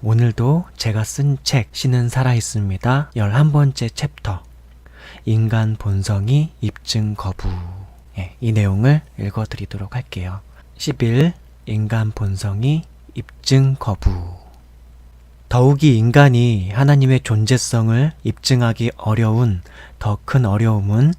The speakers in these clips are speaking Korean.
오늘도 제가 쓴 책 신은 살아있습니다 11번째 챕터 인간 본성이 입증 거부. 이 내용을 읽어드리도록 할게요. 11. 인간 본성이 입증 거부. 더욱이 인간이 하나님의 존재성을 입증하기 어려운 더 큰 어려움은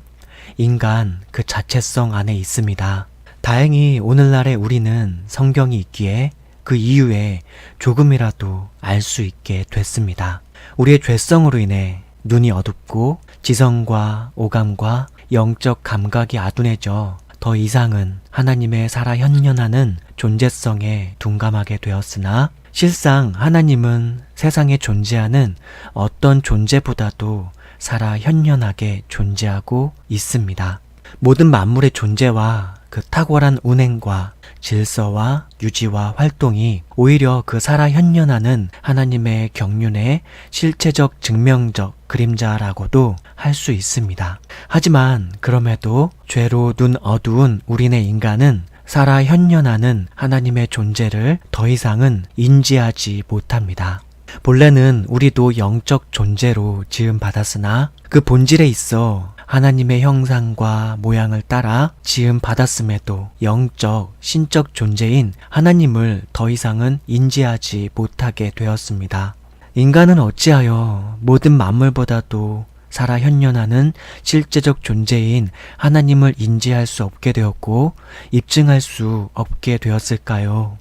인간 그 자체성 안에 있습니다. 다행히 오늘날의 우리는 성경이 있기에 그 이유에 조금이라도 알 수 있게 됐습니다. 우리의 죄성으로 인해 눈이 어둡고 지성과 오감과 영적 감각이 아둔해져 더 이상은 하나님의 살아 현현하는 존재성에 둔감하게 되었으나 실상 하나님은 세상에 존재하는 어떤 존재보다도 살아 현현하게 존재하고 있습니다. 모든 만물의 존재와 그 탁월한 운행과 질서와 유지와 활동이 오히려 그 살아 현현하는 하나님의 경륜의 실체적 증명적 그림자라고도 할 수 있습니다. 하지만 그럼에도 죄로 눈 어두운 우리네 인간은 살아 현현하는 하나님의 존재를 더 이상은 인지하지 못합니다. 본래는 우리도 영적 존재로 지음받았으나 그 본질에 있어 하나님의 형상과 모양을 따라 지음받았음에도 영적, 신적 존재인 하나님을 더 이상은 인지하지 못하게 되었습니다. 인간은 어찌하여 모든 만물보다도 살아 현현하는 실제적 존재인 하나님을 인지할 수 없게 되었고 입증할 수 없게 되었을까요?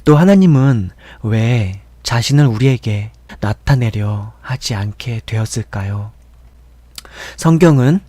또 하나님은 왜 자신을 우리에게 나타내려 하지 않게 되었을까요? 성경은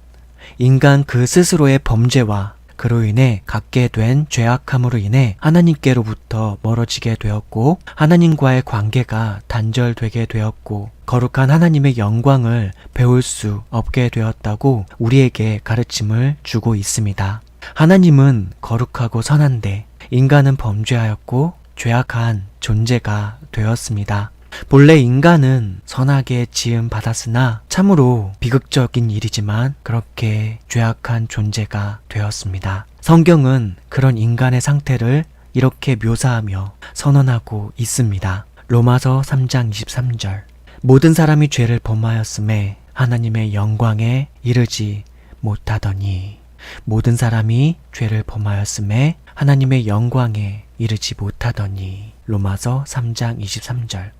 인간 그 스스로의 범죄와 그로 인해 갖게 된 죄악함으로 인해 하나님께로부터 멀어지게 되었고 하나님과의 관계가 단절되게 되었고 거룩한 하나님의 영광을 배울 수 없게 되었다고 우리에게 가르침을 주고 있습니다. 하나님은 거룩하고 선한데 인간은 범죄하였고 죄악한 존재가 되었습니다. 본래 인간은 선하게 지음받았으나 참으로 비극적인 일이지만 그렇게 죄악한 존재가 되었습니다. 성경은 그런 인간의 상태를 이렇게 묘사하며 선언하고 있습니다. 로마서 3장 23절. 모든 사람이 죄를 범하였음에 하나님의 영광에 이르지 못하더니. 모든 사람이 죄를 범하였음에 하나님의 영광에 이르지 못하더니. 로마서 3장 23절.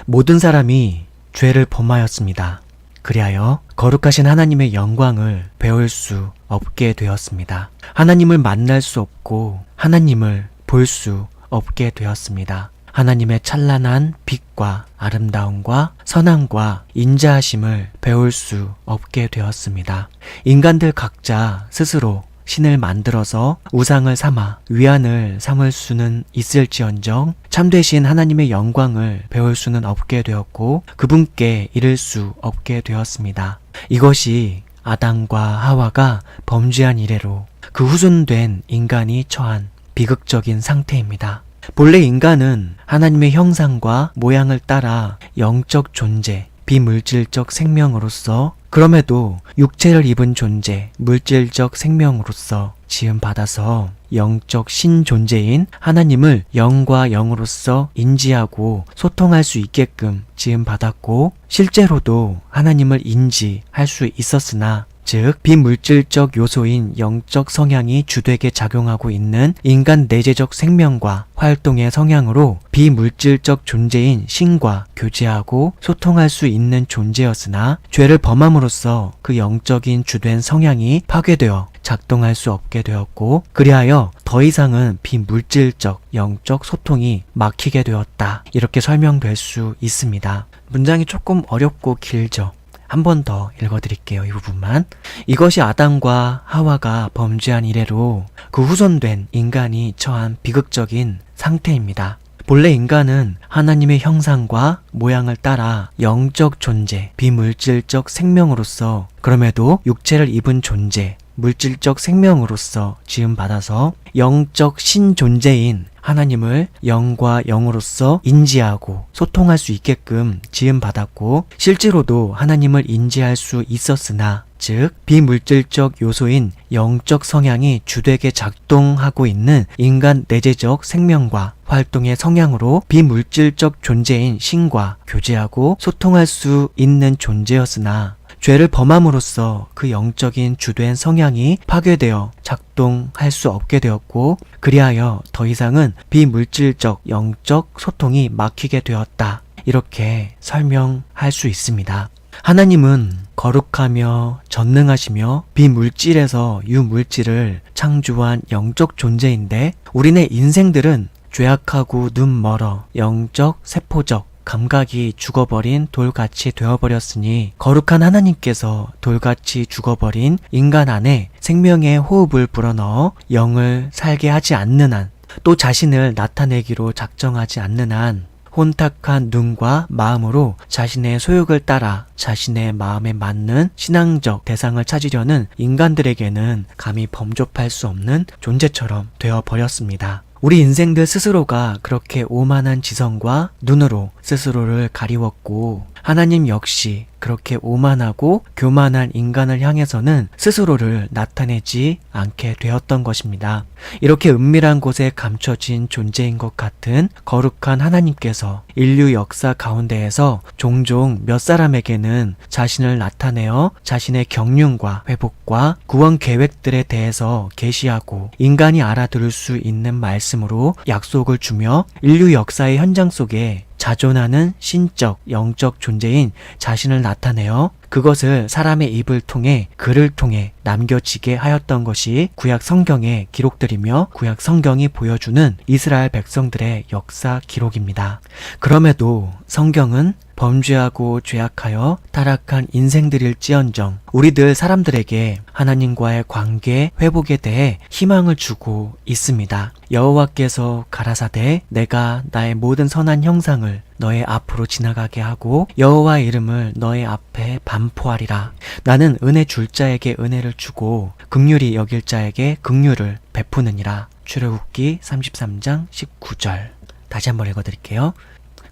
모든 사람이 죄를 범하였습니다. 그리하여 거룩하신 하나님의 영광을 배울 수 없게 되었습니다. 하나님을 만날 수 없고 하나님을 볼 수 없게 되었습니다. 하나님의 찬란한 빛과 아름다움과 선함과 인자하심을 배울 수 없게 되었습니다. 인간들 각자 스스로 신을 만들어서 우상을 삼아 위안을 삼을 수는 있을지언정 참되신 하나님의 영광을 배울 수는 없게 되었고 그분께 이를 수 없게 되었습니다. 이것이 아담과 하와가 범죄한 이래로 그 후손된 인간이 처한 비극적인 상태입니다. 본래 인간은 하나님의 형상과 모양을 따라 영적 존재, 비물질적 생명으로서 그럼에도 육체를 입은 존재, 물질적 생명으로서 지음받아서 영적 신존재인 하나님을 영과 영으로서 인지하고 소통할 수 있게끔 지음받았고 실제로도 하나님을 인지할 수 있었으나 즉 비물질적 요소인 영적 성향이 주되게 작용하고 있는 인간 내재적 생명과 활동의 성향으로 비물질적 존재인 신과 교제하고 소통할 수 있는 존재였으나 죄를 범함으로써 그 영적인 주된 성향이 파괴되어 작동할 수 없게 되었고 그리하여 더 이상은 비물질적 영적 소통이 막히게 되었다. 이렇게 설명될 수 있습니다. 문장이 조금 어렵고 길죠. 한 번 더 읽어드릴게요. 이 부분만. 이것이 아담과 하와가 범죄한 이래로 그 후손된 인간이 처한 비극적인 상태입니다. 본래 인간은 하나님의 형상과 모양을 따라 영적 존재, 비물질적 생명으로서 그럼에도 육체를 입은 존재, 물질적 생명으로서 지음받아서 영적 신존재인 하나님을 영과 영으로서 인지하고 소통할 수 있게끔 지음받았고 실제로도 하나님을 인지할 수 있었으나 즉 비물질적 요소인 영적 성향이 주되게 작동하고 있는 인간 내재적 생명과 활동의 성향으로 비물질적 존재인 신과 교제하고 소통할 수 있는 존재였으나 죄를 범함으로써 그 영적인 주된 성향이 파괴되어 작동할 수 없게 되었고 그리하여 더 이상은 비물질적 영적 소통이 막히게 되었다. 이렇게 설명할 수 있습니다. 하나님은 거룩하며 전능하시며 비물질에서 유물질을 창조한 영적 존재인데 우리네 인생들은 죄악하고 눈 멀어 영적 세포적 감각이 죽어버린 돌같이 되어버렸으니 거룩한 하나님께서 돌같이 죽어버린 인간 안에 생명의 호흡을 불어넣어 영을 살게 하지 않는 한 또 자신을 나타내기로 작정하지 않는 한 혼탁한 눈과 마음으로 자신의 소욕을 따라 자신의 마음에 맞는 신앙적 대상을 찾으려는 인간들에게는 감히 범접할 수 없는 존재처럼 되어버렸습니다. 우리 인생들 스스로가 그렇게 오만한 지성과 눈으로 스스로를 가리웠고 하나님 역시 그렇게 오만하고 교만한 인간을 향해서는 스스로를 나타내지 않게 되었던 것입니다. 이렇게 은밀한 곳에 감춰진 존재인 것 같은 거룩한 하나님께서 인류 역사 가운데에서 종종 몇 사람에게는 자신을 나타내어 자신의 경륜과 회복과 구원 계획들에 대해서 계시하고 인간이 알아들을 수 있는 말씀으로 약속을 주며 인류 역사의 현장 속에 자존하는 신적, 영적 존재인 자신을 나타내어 그것을 사람의 입을 통해 글을 통해 남겨지게 하였던 것이 구약 성경의 기록들이며 구약 성경이 보여주는 이스라엘 백성들의 역사 기록입니다. 그럼에도 성경은 범죄하고 죄악하여 타락한 인생들일지언정 우리들 사람들에게 하나님과의 관계 회복에 대해 희망을 주고 있습니다. 여호와께서 가라사대 내가 나의 모든 선한 형상을 너의 앞으로 지나가게 하고 여호와의 이름을 너의 앞에 반포하리라. 나는 은혜 줄 자에게 은혜를 주고 긍휼히 여길 자에게 긍휼을 베푸느니라. 출애굽기 33장 19절. 다시 한번 읽어드릴게요.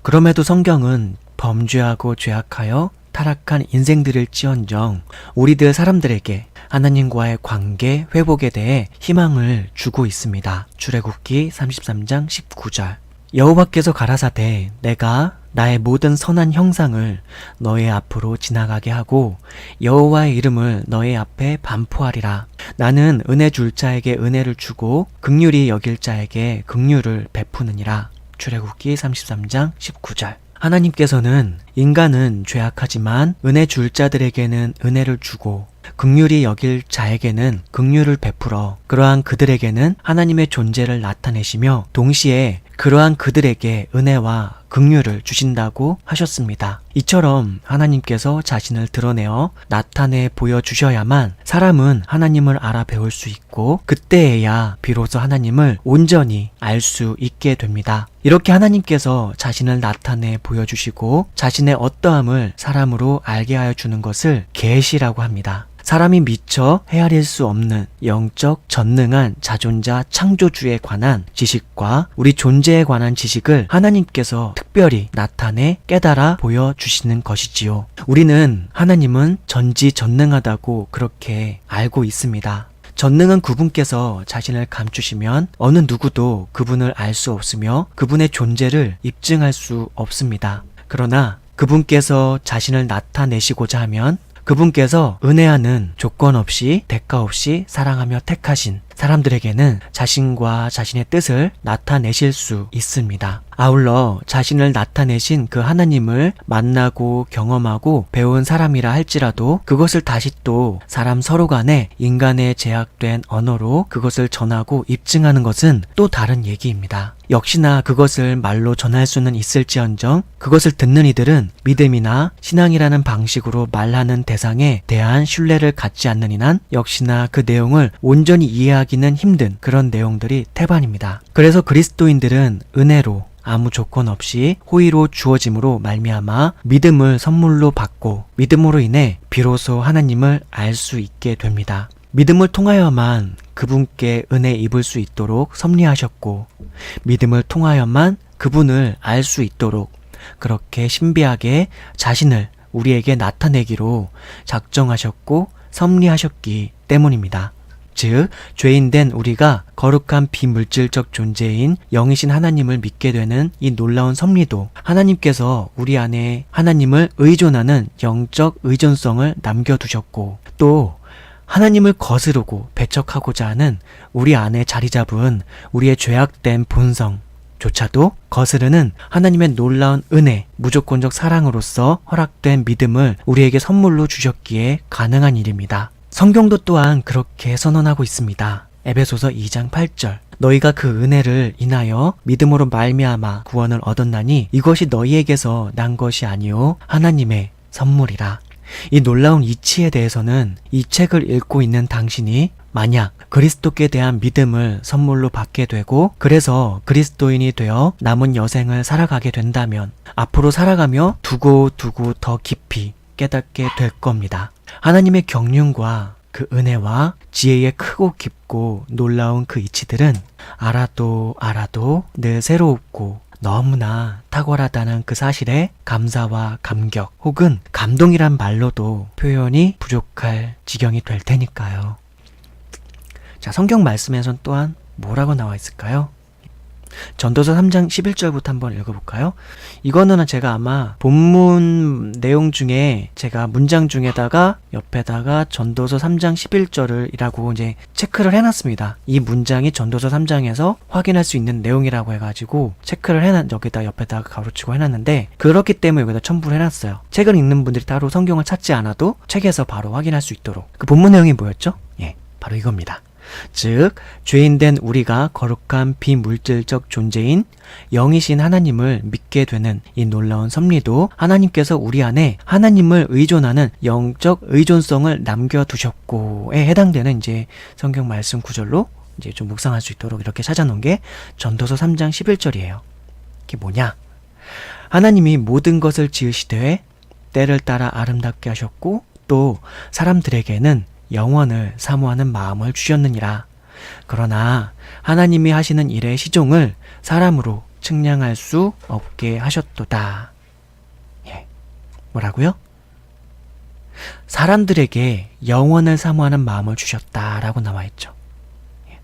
그럼에도 성경은 범죄하고 죄악하여 타락한 인생들일지언정 우리들 사람들에게 하나님과의 관계 회복에 대해 희망을 주고 있습니다. 출애굽기 33장 19절. 여호와께서 가라사대 내가 나의 모든 선한 형상을 너의 앞으로 지나가게 하고 여호와의 이름을 너의 앞에 반포하리라. 나는 은혜 줄 자에게 은혜를 주고 긍휼히 여길 자에게 긍휼을 베푸느니라. 출애굽기 33장 19절. 하나님께서는 인간은 죄악하지만 은혜 줄 자들에게는 은혜를 주고 긍휼히 여길 자에게는 긍휼을 베풀어 그러한 그들에게는 하나님의 존재를 나타내시며 동시에 그러한 그들에게 은혜와 긍휼을 주신다고 하셨습니다. 이처럼 하나님께서 자신을 드러내어 나타내 보여주셔야만 사람은 하나님을 알아 배울 수 있고 그때에야 비로소 하나님을 온전히 알 수 있게 됩니다. 이렇게 하나님께서 자신을 나타내 보여주시고 자신의 어떠함을 사람으로 알게 하여 주는 것을 계시라고 합니다. 사람이 미처 헤아릴 수 없는 영적 전능한 자존자 창조주에 관한 지식과 우리 존재에 관한 지식을 하나님께서 특별히 나타내 깨달아 보여주시는 것이지요. 우리는 하나님은 전지전능하다고 그렇게 알고 있습니다. 전능한 그분께서 자신을 감추시면 어느 누구도 그분을 알 수 없으며 그분의 존재를 입증할 수 없습니다. 그러나 그분께서 자신을 나타내시고자 하면 그분께서 은혜하는 조건 없이 대가 없이 사랑하며 택하신 사람들에게는 자신과 자신의 뜻을 나타내실 수 있습니다. 아울러 자신을 나타내신 그 하나님을 만나고 경험하고 배운 사람이라 할지라도 그것을 다시 또 사람 서로 간에 인간의 제약된 언어로 그것을 전하고 입증하는 것은 또 다른 얘기입니다. 역시나 그것을 말로 전할 수는 있을지언정 그것을 듣는 이들은 믿음이나 신앙이라는 방식으로 말하는 대상에 대한 신뢰를 갖지 않는 이는 역시나 그 내용을 온전히 이해하기는 힘든 그런 내용들이 태반입니다. 그래서 그리스도인들은 은혜로 아무 조건 없이 호의로 주어짐으로 말미암아 믿음을 선물로 받고 믿음으로 인해 비로소 하나님을 알 수 있게 됩니다. 믿음을 통하여만 그분께 은혜 입을 수 있도록 섭리하셨고, 믿음을 통하여만 그분을 알 수 있도록 그렇게 신비하게 자신을 우리에게 나타내기로 작정하셨고 섭리하셨기 때문입니다. 즉, 죄인된 우리가 거룩한 비물질적 존재인 영이신 하나님을 믿게 되는 이 놀라운 섭리도 하나님께서 우리 안에 하나님을 의존하는 영적 의존성을 남겨두셨고, 또 하나님을 거스르고 배척하고자 하는 우리 안에 자리 잡은 우리의 죄악된 본성조차도 거스르는 하나님의 놀라운 은혜, 무조건적 사랑으로서 허락된 믿음을 우리에게 선물로 주셨기에 가능한 일입니다. 성경도 또한 그렇게 선언하고 있습니다. 에베소서 2장 8절, 너희가 그 은혜를 인하여 믿음으로 말미암아 구원을 얻었나니 이것이 너희에게서 난 것이 아니요 하나님의 선물이라. 이 놀라운 이치에 대해서는 이 책을 읽고 있는 당신이 만약 그리스도께 대한 믿음을 선물로 받게 되고, 그래서 그리스도인이 되어 남은 여생을 살아가게 된다면 앞으로 살아가며 두고 더 깊이 깨닫게 될 겁니다. 하나님의 경륜과 그 은혜와 지혜의 크고 깊고 놀라운 그 이치들은 알아도 늘 새롭고 너무나 탁월하다는 그 사실에 감사와 감격 혹은 감동이란 말로도 표현이 부족할 지경이 될 테니까요. 자, 성경 말씀에선 또한 뭐라고 나와 있을까요? 전도서 3장 11절부터 한번 읽어볼까요? 이거는 제가 아마 본문 내용 중에 제가 문장 중에다가 옆에다가 전도서 3장 11절을 이라고 이제 체크를 해놨습니다. 이 문장이 전도서 3장에서 확인할 수 있는 내용이라고 해가지고 체크를 여기다 옆에다가 가로치고 해놨는데, 그렇기 때문에 여기다 첨부를 해놨어요. 책을 읽는 분들이 따로 성경을 찾지 않아도 책에서 바로 확인할 수 있도록. 그 본문 내용이 뭐였죠? 바로 이겁니다. 즉, 죄인된 우리가 거룩한 비물질적 존재인 영이신 하나님을 믿게 되는 이 놀라운 섭리도 하나님께서 우리 안에 하나님을 의존하는 영적 의존성을 남겨두셨고에 해당되는 이제 성경 말씀 구절로 이제 좀 묵상할 수 있도록 이렇게 찾아놓은 게 전도서 3장 11절이에요. 이게 뭐냐? 하나님이 모든 것을 지으시되 때를 따라 아름답게 하셨고, 또 사람들에게는 영원을 사모하는 마음을 주셨느니라. 그러나 하나님이 하시는 일의 시종을 사람으로 측량할 수 없게 하셨도다. 뭐라고요? 사람들에게 영원을 사모하는 마음을 주셨다라고 나와 있죠.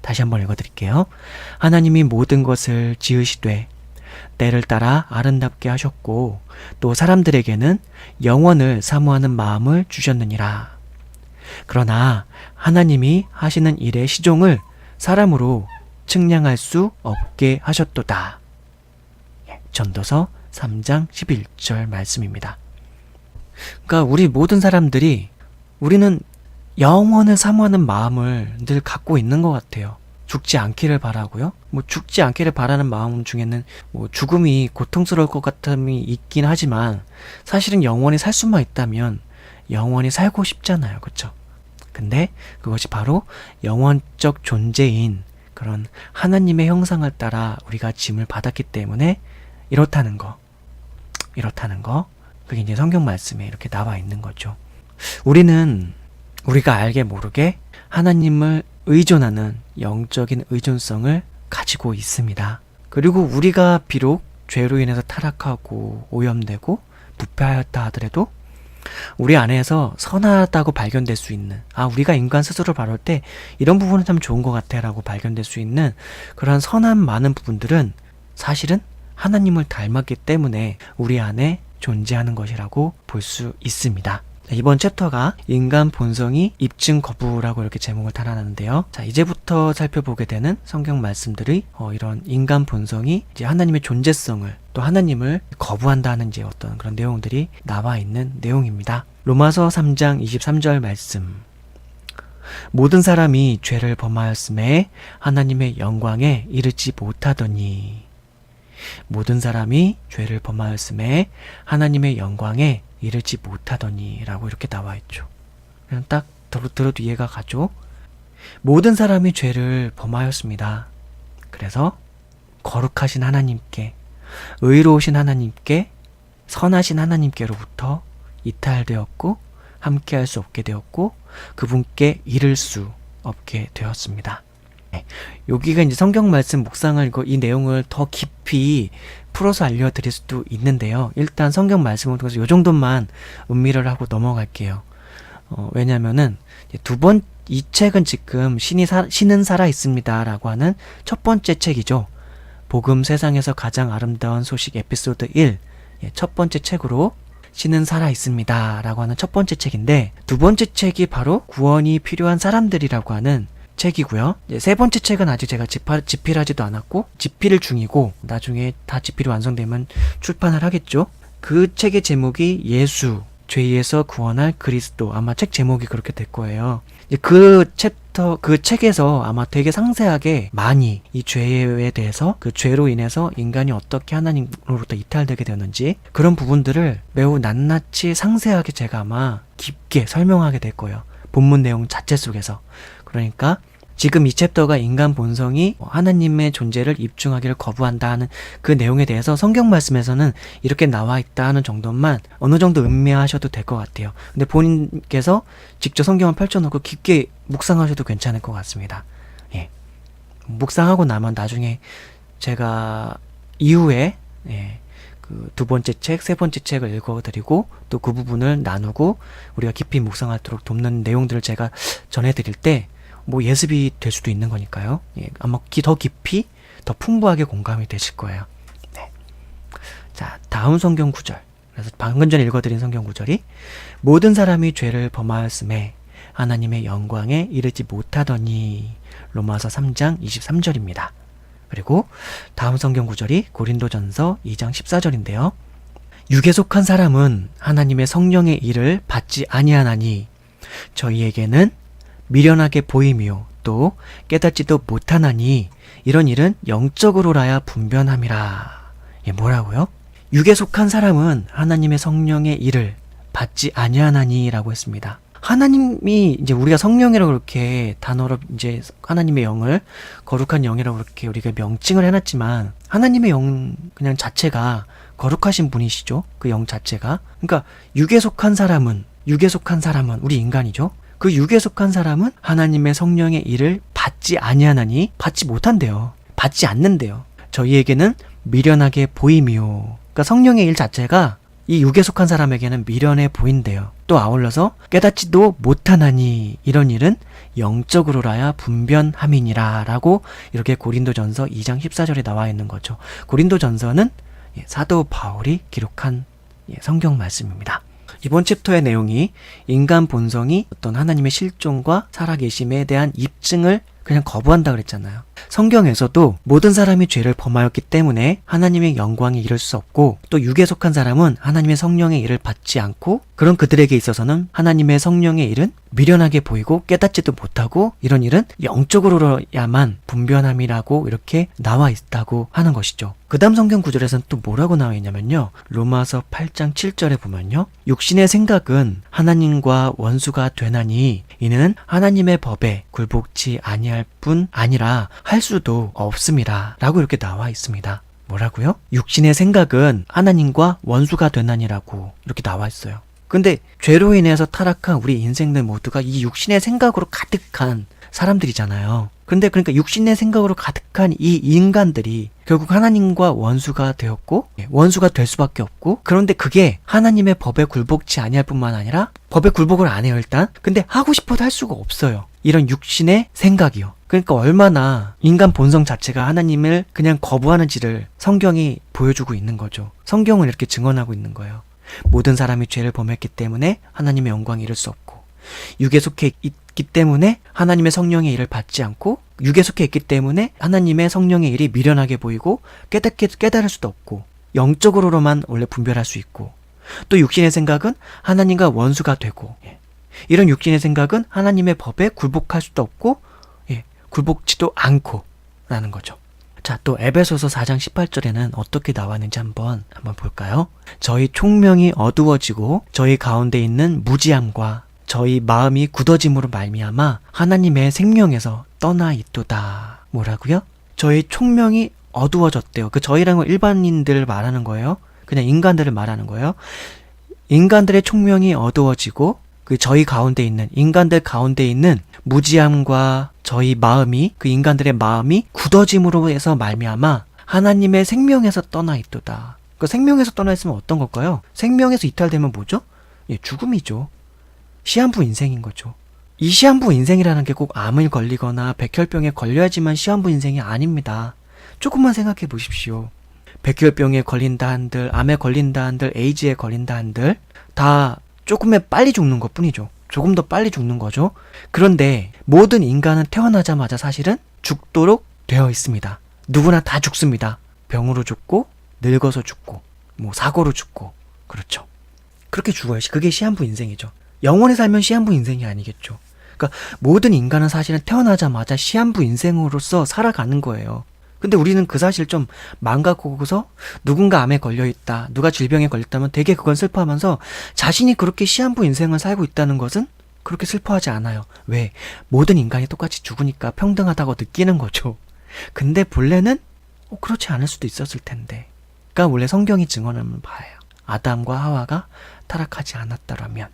다시 한번 읽어드릴게요. 하나님이 모든 것을 지으시되 때를 따라 아름답게 하셨고, 또 사람들에게는 영원을 사모하는 마음을 주셨느니라. 그러나 하나님이 하시는 일의 시종을 사람으로 측량할 수 없게 하셨도다. 전도서 3장 11절 말씀입니다. 그러니까 우리 모든 사람들이, 우리는 영원을 사모하는 마음을 늘 갖고 있는 것 같아요. 죽지 않기를 바라고요. 죽지 않기를 바라는 마음 중에는 죽음이 고통스러울 것 같음이 있긴 하지만, 사실은 영원히 살 수만 있다면 영원히 살고 싶잖아요. 그렇죠? 근데 그것이 바로 영원적 존재인 그런 하나님의 형상을 따라 우리가 짐을 받았기 때문에 이렇다는 거. 그게 이제 성경 말씀에 이렇게 나와 있는 거죠. 우리는 우리가 알게 모르게 하나님을 의존하는 영적인 의존성을 가지고 있습니다. 그리고 우리가 비록 죄로 인해서 타락하고 오염되고 부패하였다 하더라도 우리 안에서 선하다고 발견될 수 있는, 우리가 인간 스스로 바라볼 때 이런 부분은 참 좋은 것 같아 라고 발견될 수 있는 그런 선한 많은 부분들은 사실은 하나님을 닮았기 때문에 우리 안에 존재하는 것이라고 볼 수 있습니다. 이번 챕터가 인간 본성이 입증 거부라고 이렇게 제목을 달아놨는데요. 자, 이제부터 살펴보게 되는 성경 말씀들이 이런 인간 본성이 이제 하나님의 존재성을, 또 하나님을 거부한다는 이제 어떤 그런 내용들이 나와 있는 내용입니다. 로마서 3장 23절 말씀. 모든 사람이 죄를 범하였음에 하나님의 영광에 이르지 못하더니. 모든 사람이 죄를 범하였음에 하나님의 영광에 이르지 못하더니 라고 이렇게 나와 있죠. 그냥 딱 들어도 이해가 가죠. 모든 사람이 죄를 범하였습니다. 그래서 거룩하신 하나님께, 의로우신 하나님께, 선하신 하나님께로부터 이탈되었고 함께할 수 없게 되었고 그분께 이를 수 없게 되었습니다. 네, 여기가 이제 성경 말씀 묵상을 이 내용을 더 깊이 풀어서 알려드릴 수도 있는데요. 일단 성경 말씀을 통해서 이 정도만 음미를 하고 넘어갈게요. 왜냐면은 이 책은 지금 신은 살아 있습니다 라고 하는 첫 번째 책이죠. 복음 세상에서 가장 아름다운 소식 에피소드 1, 첫 번째 책으로 신은 살아 있습니다 라고 하는 첫 번째 책인데, 두 번째 책이 바로 구원이 필요한 사람들이라고 하는 책이고요. 세 번째 책은 아직 제가 집필하지도 않았고 집필 중이고, 나중에 다 집필이 완성되면 출판을 하겠죠. 그 책의 제목이 예수, 죄에서 구원할 그리스도, 아마 책 제목이 그렇게 될 거예요. 그 책에서 아마 되게 상세하게 많이 이 죄에 대해서, 그 죄로 인해서 인간이 어떻게 하나님으로부터 이탈되게 되는지 그런 부분들을 매우 낱낱이 상세하게 제가 아마 깊게 설명하게 될 거예요. 본문 내용 자체 속에서. 그러니까 지금 이 챕터가 인간 본성이 하나님의 존재를 입증하기를 거부한다 하는 그 내용에 대해서 성경 말씀에서는 이렇게 나와 있다 하는 정도만 어느 정도 음미하셔도 될 것 같아요. 근데 본인께서 직접 성경을 펼쳐놓고 깊게 묵상하셔도 괜찮을 것 같습니다. 예. 묵상하고 나면 나중에 제가 이후에 그 두 번째 책, 세 번째 책을 읽어드리고 또 그 부분을 나누고 우리가 깊이 묵상하도록 돕는 내용들을 제가 전해드릴 때 예습이 될 수도 있는 거니까요. 아마 더 깊이, 더 풍부하게 공감이 되실 거예요. 네. 자, 다음 성경 구절. 그래서 방금 전에 읽어드린 성경 구절이 모든 사람이 죄를 범하였음에 하나님의 영광에 이르지 못하더니, 로마서 3장 23절입니다. 그리고 다음 성경 구절이 고린도전서 2장 14절인데요. 육에 속한 사람은 하나님의 성령의 일을 받지 아니하나니 저희에게는 미련하게 보이며 또 깨닫지도 못하나니 이런 일은 영적으로라야 분변함이라. 뭐라고요? 육에 속한 사람은 하나님의 성령의 일을 받지 아니하나니 라고 했습니다. 하나님이 이제 우리가 성령이라고 그렇게 단어로 이제 하나님의 영을 거룩한 영이라고 그렇게 우리가 명칭을 해놨지만, 하나님의 영 그냥 자체가 거룩하신 분이시죠. 그 영 자체가. 그러니까 육에 속한 사람은 우리 인간이죠. 그 육에 속한 사람은 하나님의 성령의 일을 받지 아니하나니, 받지 못한대요. 받지 않는데요. 저희에게는 미련하게 보이미요. 그러니까 성령의 일 자체가 이 육에 속한 사람에게는 미련해 보인대요. 또 아울러서 깨닫지도 못하나니 이런 일은 영적으로라야 분변함이니라 라고 이렇게 고린도전서 2장 14절에 나와 있는 거죠. 고린도전서는 사도 바울이 기록한 성경 말씀입니다. 이번 챕터의 내용이 인간 본성이 어떤 하나님의 실존과 살아계심에 대한 입증을 그냥 거부한다 그랬잖아요. 성경에서도 모든 사람이 죄를 범하였기 때문에 하나님의 영광에 이를 수 없고, 또 육에 속한 사람은 하나님의 성령의 일을 받지 않고, 그런 그들에게 있어서는 하나님의 성령의 일은 미련하게 보이고 깨닫지도 못하고 이런 일은 영적으로야만 분변함이라고 이렇게 나와 있다고 하는 것이죠. 그 다음 성경 구절에서는 또 뭐라고 나와 있냐면요, 로마서 8장 7절에 보면요, 육신의 생각은 하나님과 원수가 되나니 이는 하나님의 법에 굴복치 아니할 뿐 아니라 할 수도 없음이라 라고 이렇게 나와 있습니다. 뭐라고요? 육신의 생각은 하나님과 원수가 되나니라고 이렇게 나와 있어요. 근데 죄로 인해서 타락한 우리 인생들 모두가 이 육신의 생각으로 가득한 사람들이잖아요. 근데 그러니까 육신의 생각으로 가득한 이 인간들이 결국 하나님과 원수가 되었고, 원수가 될 수밖에 없고, 그런데 그게 하나님의 법에 굴복치 아니할 뿐만 아니라 법에 굴복을 안 해요, 일단. 근데 하고 싶어도 할 수가 없어요. 이런 육신의 생각이요. 그러니까 얼마나 인간 본성 자체가 하나님을 그냥 거부하는지를 성경이 보여주고 있는 거죠. 성경은 이렇게 증언하고 있는 거예요. 모든 사람이 죄를 범했기 때문에 하나님의 영광에 이를 수 없고, 육에 속해 있기 때문에 하나님의 성령의 일을 받지 않고, 육에 속해 있기 때문에 하나님의 성령의 일이 미련하게 보이고 깨달을 수도 없고, 영적으로만 원래 분별할 수 있고, 또 육신의 생각은 하나님과 원수가 되고, 이런 육신의 생각은 하나님의 법에 굴복할 수도 없고, 굴복치도 않고 라는 거죠. 자, 또 에베소서 4장 18절에는 어떻게 나왔는지 한번 볼까요? 저희 총명이 어두워지고 저희 가운데 있는 무지함과 저희 마음이 굳어짐으로 말미암아 하나님의 생명에서 떠나 있도다. 뭐라고요? 저희 총명이 어두워졌대요. 그 저희라는 건 일반인들을 말하는 거예요. 그냥 인간들을 말하는 거예요. 인간들의 총명이 어두워지고, 그 저희 가운데 있는 인간들 가운데 있는 무지함과 저희 마음이 그 인간들의 마음이 굳어짐으로 해서 말미암아 하나님의 생명에서 떠나 있도다. 그 생명에서 떠나 있으면 어떤 걸까요? 생명에서 이탈되면 뭐죠? 예, 죽음이죠. 시한부 인생인 거죠. 이 시한부 인생이라는 게 꼭 암을 걸리거나 백혈병에 걸려야지만 시한부 인생이 아닙니다. 조금만 생각해 보십시오. 백혈병에 걸린다 한들, 암에 걸린다 한들, 에이즈에 걸린다 한들 다 조금에 빨리 죽는 것 뿐이죠. 조금 더 빨리 죽는 거죠. 그런데 모든 인간은 태어나자마자 사실은 죽도록 되어 있습니다. 누구나 다 죽습니다. 병으로 죽고, 늙어서 죽고, 뭐 사고로 죽고, 그렇죠. 그렇게 죽어요. 그게 시한부 인생이죠. 영원히 살면 시한부 인생이 아니겠죠. 그러니까 모든 인간은 사실은 태어나자마자 시한부 인생으로서 살아가는 거예요. 근데 우리는 그 사실 좀 망각하고서 누군가 암에 걸려있다, 누가 질병에 걸렸다면 되게 그건 슬퍼하면서 자신이 그렇게 시한부 인생을 살고 있다는 것은 그렇게 슬퍼하지 않아요. 왜? 모든 인간이 똑같이 죽으니까 평등하다고 느끼는 거죠. 근데 본래는 그렇지 않을 수도 있었을 텐데. 그러니까 원래 성경이 증언하면 봐요. 아담과 하와가 타락하지 않았더라면,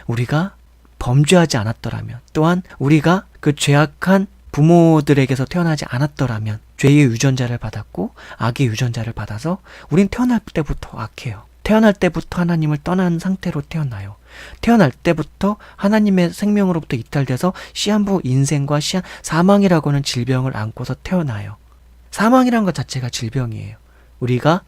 우리가 범죄하지 않았더라면, 또한 우리가 그 죄악한 부모들에게서 태어나지 않았더라면 죄의 유전자를 받았고 악의 유전자를 받아서 우린 태어날 때부터 악해요. 태어날 때부터 하나님을 떠난 상태로 태어나요. 태어날 때부터 하나님의 생명으로부터 이탈돼서 시한부 인생과 사망이라고 하는 질병을 안고서 태어나요. 사망이란 것 자체가 질병이에요. 우리가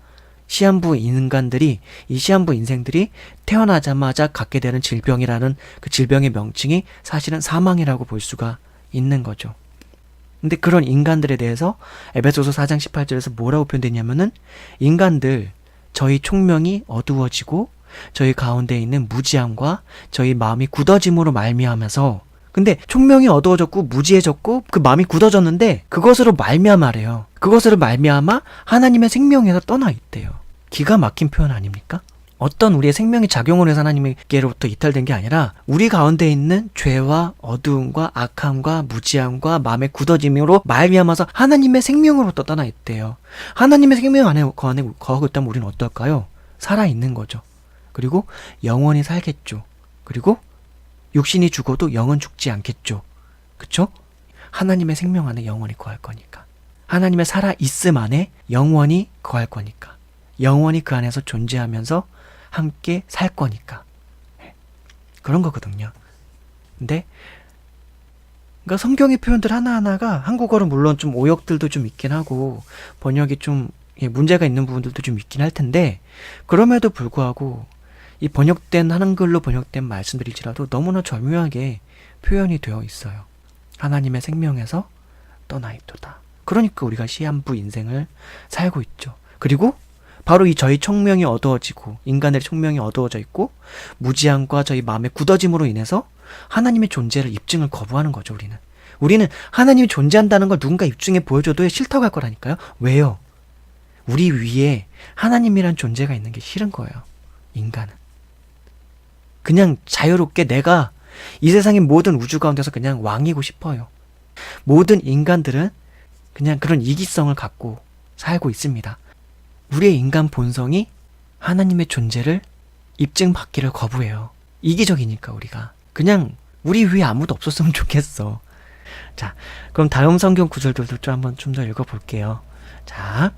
시한부 인간들이, 이 시한부 인생들이 태어나자마자 갖게 되는 질병이라는 그 질병의 명칭이 사실은 사망이라고 볼 수가 있는 거죠. 근데 그런 인간들에 대해서 에베소서 4장 18절에서 뭐라고 표현되냐면은 인간들, 저희 총명이 어두워지고 저희 가운데 있는 무지함과 저희 마음이 굳어짐으로 말미암아서, 근데 총명이 어두워졌고 무지해졌고 그 마음이 굳어졌는데 그것으로 말미암아래요. 그것으로 말미암아 하나님의 생명에서 떠나 있대요. 기가 막힌 표현 아닙니까? 어떤 우리의 생명이 작용을 해서 하나님께로부터 이탈된 게 아니라 우리 가운데 있는 죄와 어두움과 악함과 무지함과 마음의 굳어짐으로 말미암아서 하나님의 생명으로부터 떠나 있대요. 하나님의 생명 안에 거하고 있다면 우리는 어떨까요? 살아있는 거죠. 그리고 영원히 살겠죠. 그리고 육신이 죽어도 영은 죽지 않겠죠. 그쵸? 하나님의 생명 안에 영원히 거할 거니까. 하나님의 살아있음 안에 영원히 거할 거니까. 영원히 그 안에서 존재하면서 함께 살 거니까. 그런 거거든요. 근데 그러니까 성경의 표현들 하나하나가 한국어로 물론 좀 오역들도 좀 있긴 하고 번역이 좀 문제가 있는 부분들도 좀 있긴 할 텐데, 그럼에도 불구하고 이 번역된 한글로 번역된 말씀들일지라도 너무나 절묘하게 표현이 되어 있어요. 하나님의 생명에서 떠나 있도다. 그러니까 우리가 시한부 인생을 살고 있죠. 그리고 바로 이 저희 총명이 어두워지고 인간들의 총명이 어두워져 있고 무지함과 저희 마음의 굳어짐으로 인해서 하나님의 존재를 입증을 거부하는 거죠. 우리는 하나님이 존재한다는 걸 누군가 입증해 보여줘도 싫다고 할 거라니까요. 왜요? 우리 위에 하나님이란 존재가 있는 게 싫은 거예요. 인간은 그냥 자유롭게 내가 이 세상의 모든 우주 가운데서 그냥 왕이고 싶어요. 모든 인간들은 그냥 그런 이기성을 갖고 살고 있습니다. 우리의 인간 본성이 하나님의 존재를 입증받기를 거부해요. 이기적이니까 우리가. 그냥 우리 위에 아무도 없었으면 좋겠어. 자, 그럼 다음 성경 구절들도 좀 한번 좀 더 읽어볼게요. 자,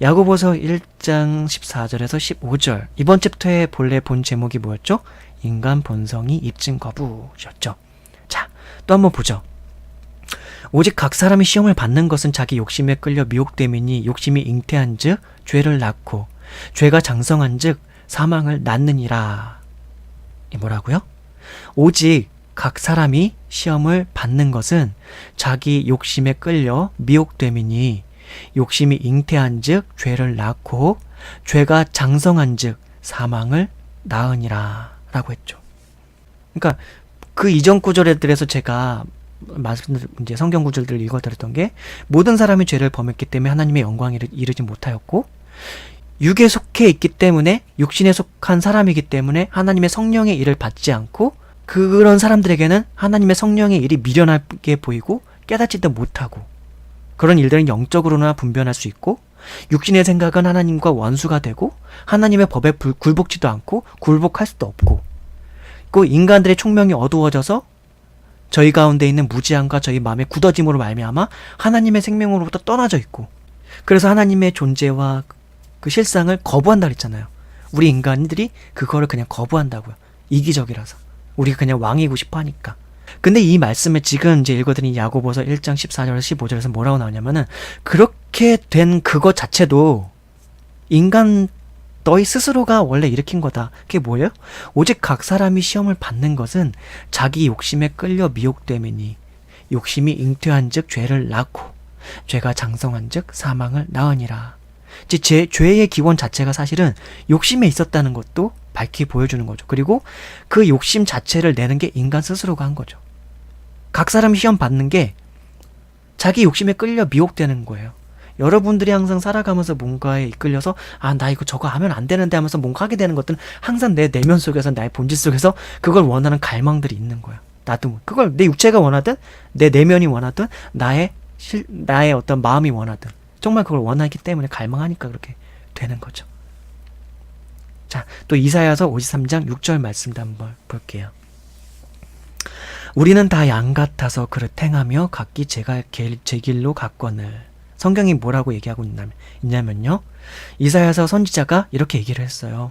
야고보서 1장 14절에서 15절. 이번 챕터의 본래 본 제목이 뭐였죠? 인간 본성이 입증 거부였죠. 자, 또 한번 보죠. 오직 각 사람이 시험을 받는 것은 자기 욕심에 끌려 미혹됨이니 욕심이 잉태한 즉 죄를 낳고 죄가 장성한 즉 사망을 낳느니라. 이 뭐라고요? 오직 각 사람이 시험을 받는 것은 자기 욕심에 끌려 미혹됨이니 욕심이 잉태한 즉 죄를 낳고 죄가 장성한 즉 사망을 낳으니라 라고 했죠. 그러니까 그 이전 구절들에서 제가 이제 성경 구절들을 읽어드렸던 게, 모든 사람이 죄를 범했기 때문에 하나님의 영광에 이르지 못하였고, 육에 속해 있기 때문에 육신에 속한 사람이기 때문에 하나님의 성령의 일을 받지 않고, 그런 사람들에게는 하나님의 성령의 일이 미련하게 보이고 깨닫지도 못하고, 그런 일들은 영적으로나 분별할 수 있고, 육신의 생각은 하나님과 원수가 되고 하나님의 법에 굴복지도 않고 굴복할 수도 없고, 그 인간들의 총명이 어두워져서 저희 가운데 있는 무지함과 저희 마음의 굳어짐으로 말미암아 하나님의 생명으로부터 떠나져 있고, 그래서 하나님의 존재와 그 실상을 거부한다 그랬잖아요. 우리 인간들이 그거를 그냥 거부한다고요. 이기적이라서. 우리가 그냥 왕이고 싶어 하니까. 근데 이 말씀을 지금 이제 읽어드린 야고보서 1장 14절에서 15절에서 뭐라고 나오냐면은, 그렇게 된 그것 자체도 인간 너희 스스로가 원래 일으킨 거다. 그게 뭐예요? 오직 각 사람이 시험을 받는 것은 자기 욕심에 끌려 미혹됨이니 욕심이 잉태한 즉 죄를 낳고 죄가 장성한 즉 사망을 낳으니라. 이제 죄의 기원 자체가 사실은 욕심에 있었다는 것도 밝히 보여주는 거죠. 그리고 그 욕심 자체를 내는 게 인간 스스로가 한 거죠. 각 사람이 시험 받는 게 자기 욕심에 끌려 미혹되는 거예요. 여러분들이 항상 살아가면서 뭔가에 이끌려서 나 이거 저거 하면 안 되는데 하면서 뭔가 하게 되는 것들은 항상 내 내면 속에서, 나의 본질 속에서 그걸 원하는 갈망들이 있는 거야. 나도 그걸 내 육체가 원하든 내 내면이 원하든 나의 어떤 마음이 원하든 정말 그걸 원하기 때문에 갈망하니까 그렇게 되는 거죠. 자, 또 이사야서 53장 6절 말씀도 한번 볼게요. 우리는 다 양 같아서 그릇 행하며 각기 제 길로 갔거늘. 성경이 뭐라고 얘기하고 있냐면요. 이사야서 선지자가 이렇게 얘기를 했어요.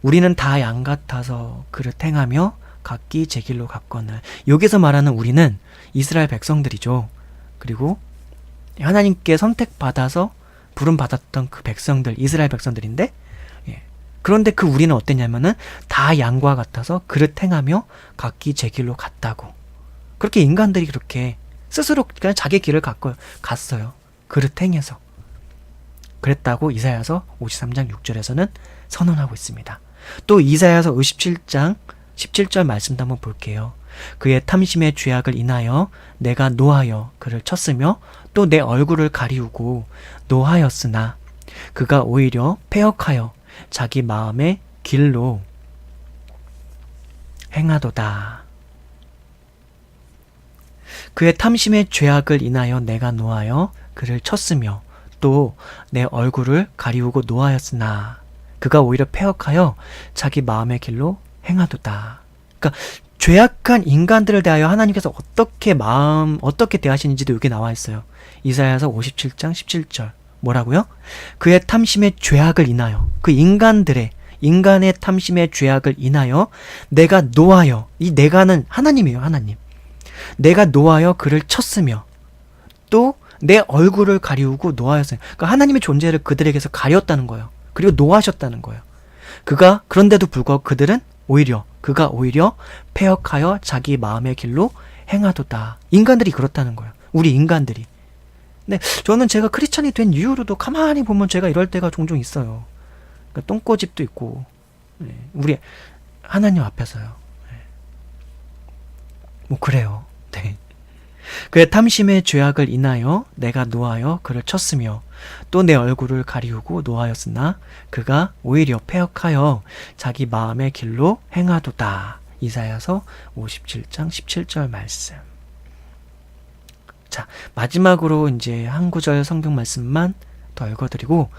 우리는 다 양 같아서 그릇 행하며 각기 제 길로 갔거늘. 여기서 말하는 우리는 이스라엘 백성들이죠. 그리고 하나님께 선택받아서 부름받았던 그 백성들, 이스라엘 백성들인데, 그런데 그 우리는 어땠냐면은 다 양과 같아서 그릇 행하며 각기 제 길로 갔다고. 그렇게 인간들이 그렇게 스스로 그냥 자기 길을 갔어요. 그릇 행해서. 그랬다고 이사야서 53장 6절에서는 선언하고 있습니다. 또 이사야서 57장 17절 말씀도 한번 볼게요. 그의 탐심의 죄악을 인하여 내가 노하여 그를 쳤으며 또 내 얼굴을 가리우고 노하였으나 그가 오히려 패역하여 자기 마음의 길로 행하도다. 그의 탐심의 죄악을 인하여 내가 노하여 그를 쳤으며 또 내 얼굴을 가리우고 노하였으나 그가 오히려 패역하여 자기 마음의 길로 행하도다. 그러니까 죄악한 인간들을 대하여 하나님께서 어떻게 대하시는지도 여기 나와 있어요. 이사야서 57장 17절 뭐라고요? 그의 탐심의 죄악을 인하여, 그 인간의 탐심의 죄악을 인하여 내가 노하여, 이 내가는 하나님이에요. 하나님. 내가 노하여 그를 쳤으며 또 내 얼굴을 가리우고 노하였어요. 그러니까 하나님의 존재를 그들에게서 가렸다는 거예요. 그리고 노하셨다는 거예요. 그런데도 불구하고 그가 오히려 패역하여 자기 마음의 길로 행하도다. 인간들이 그렇다는 거예요. 우리 인간들이. 근데 저는 제가 크리스찬이 된 이후로도 가만히 보면 제가 이럴 때가 종종 있어요. 그러니까 똥꼬집도 있고, 우리 하나님 앞에서요. 뭐 그래요. 네. 그의 탐심의 죄악을 인하여 내가 노하여 그를 쳤으며 또 내 얼굴을 가리우고 노하였으나 그가 오히려 패역하여 자기 마음의 길로 행하도다. 이사야서 57장 17절 말씀. 자, 마지막으로 이제 한 구절 성경 말씀만 더 읽어드리고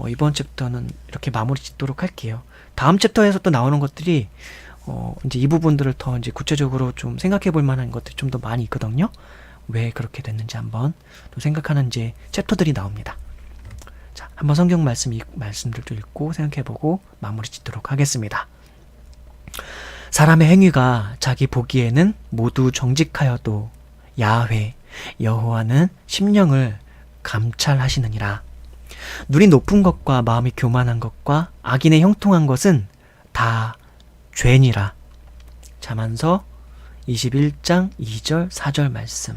이번 챕터는 이렇게 마무리 짓도록 할게요. 다음 챕터에서 또 나오는 것들이 이제 이 부분들을 더 이제 구체적으로 좀 생각해 볼 만한 것들이 좀 더 많이 있거든요. 왜 그렇게 됐는지 한번 또 생각하는 이제 챕터들이 나옵니다. 자, 한번 성경 말씀들도 읽고 생각해 보고 마무리 짓도록 하겠습니다. 사람의 행위가 자기 보기에는 모두 정직하여도 야훼 여호와는 심령을 감찰하시느니라. 눈이 높은 것과 마음이 교만한 것과 악인의 형통한 것은 다 죄니라. 잠언서 21장 2절 4절 말씀.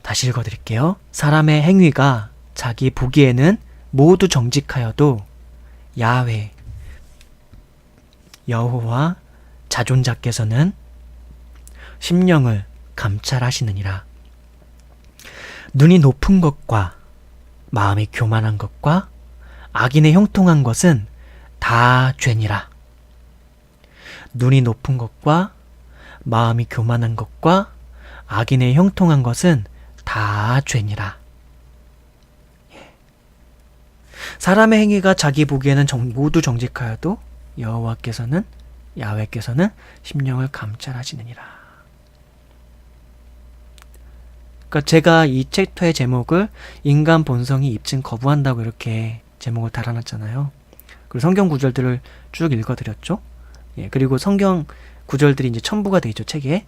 다시 읽어드릴게요. 사람의 행위가 자기 보기에는 모두 정직하여도 야훼 여호와 자존자께서는 심령을 감찰하시느니라. 눈이 높은 것과 마음이 교만한 것과 악인의 형통한 것은 다 죄니라. 눈이 높은 것과 마음이 교만한 것과 악인의 형통한 것은 다 죄니라. 사람의 행위가 자기 보기에는 모두 정직하여도 여호와께서는 야훼께서는 심령을 감찰하시느니라. 그러니까 제가 이 챕터의 제목을 인간 본성이 입증 거부한다고 이렇게 제목을 달아놨잖아요. 그리고 성경 구절들을 쭉 읽어드렸죠. 예, 그리고 성경 구절들이 이제 첨부가 돼 있죠, 책에.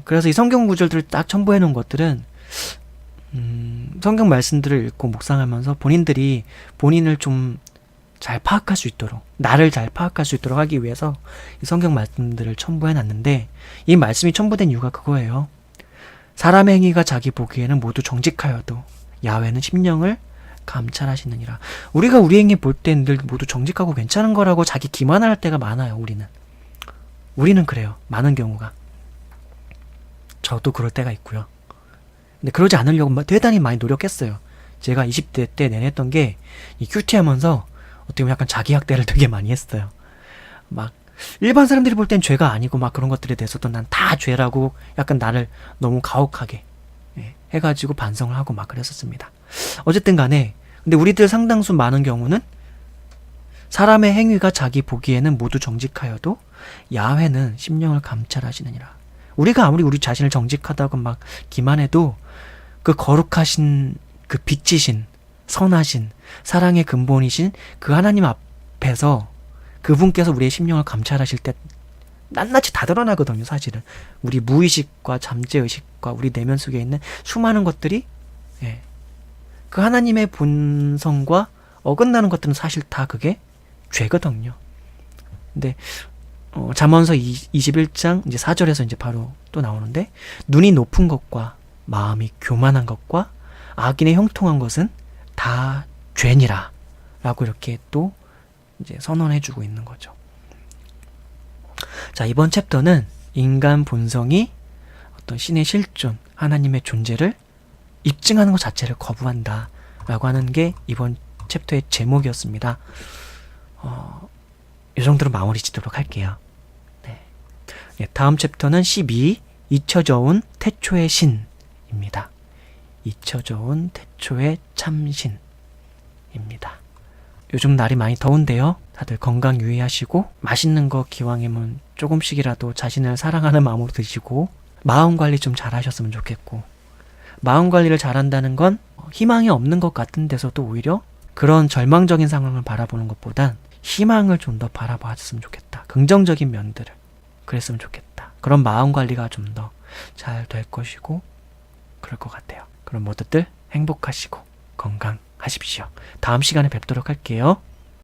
그래서 이 성경 구절들을 딱 첨부해 놓은 것들은 성경 말씀들을 읽고 묵상하면서 본인들이 본인을 좀 잘 파악할 수 있도록, 나를 잘 파악할 수 있도록 하기 위해서 이 성경 말씀들을 첨부해 놨는데, 이 말씀이 첨부된 이유가 그거예요. 사람의 행위가 자기 보기에는 모두 정직하여도 야훼는 심령을 감찰하시느니라. 우리가 우리 행위 볼 땐 늘 모두 정직하고 괜찮은 거라고 자기 기만할 때가 많아요. 우리는 그래요. 많은 경우가. 저도 그럴 때가 있고요. 근데 그러지 않으려고 대단히 많이 노력했어요. 제가 20대 때 내냈던 게 이 큐티하면서 어떻게 보면 약간 자기학대를 되게 많이 했어요. 막 일반 사람들이 볼 땐 죄가 아니고 막 그런 것들에 대해서도 난 다 죄라고 약간 나를 너무 가혹하게 해가지고 반성을 하고 막 그랬었습니다. 어쨌든 간에 근데 우리들 상당수 많은 경우는 사람의 행위가 자기 보기에는 모두 정직하여도 야훼는 심령을 감찰하시느니라. 우리가 아무리 우리 자신을 정직하다고 막 기만해도 그 거룩하신, 그 빛이신, 선하신, 사랑의 근본이신 그 하나님 앞에서 그분께서 우리의 심령을 감찰하실 때 낱낱이 다 드러나거든요. 사실은 우리 무의식과 잠재의식과 우리 내면 속에 있는 수많은 것들이 그 하나님의 본성과 어긋나는 것들은 사실 다 그게 죄거든요. 근데 잠언서 21장 이제 4절에서 이제 바로 또 나오는데, 눈이 높은 것과 마음이 교만한 것과 악인의 형통한 것은 다 죄니라 라고 이렇게 또 이제 선언해주고 있는 거죠. 자, 이번 챕터는 인간 본성이 어떤 신의 실존, 하나님의 존재를 입증하는 것 자체를 거부한다 라고 하는 게 이번 챕터의 제목이었습니다. 이 정도로 마무리 짓도록 할게요. 네, 다음 챕터는 12, 잊혀져 온 태초의 신입니다. 잊혀져 온 태초의 참신입니다. 요즘 날이 많이 더운데요. 다들 건강 유의하시고 맛있는 거 기왕이면 조금씩이라도 자신을 사랑하는 마음으로 드시고 마음 관리 좀 잘 하셨으면 좋겠고, 마음 관리를 잘한다는 건 희망이 없는 것 같은 데서도 오히려 그런 절망적인 상황을 바라보는 것보단 희망을 좀 더 바라봤으면 좋겠다. 긍정적인 면들을 그랬으면 좋겠다. 그런 마음 관리가 좀 더 잘 될 것이고 그럴 것 같아요. 그럼 모두들 행복하시고 건강하십시오. 다음 시간에 뵙도록 할게요.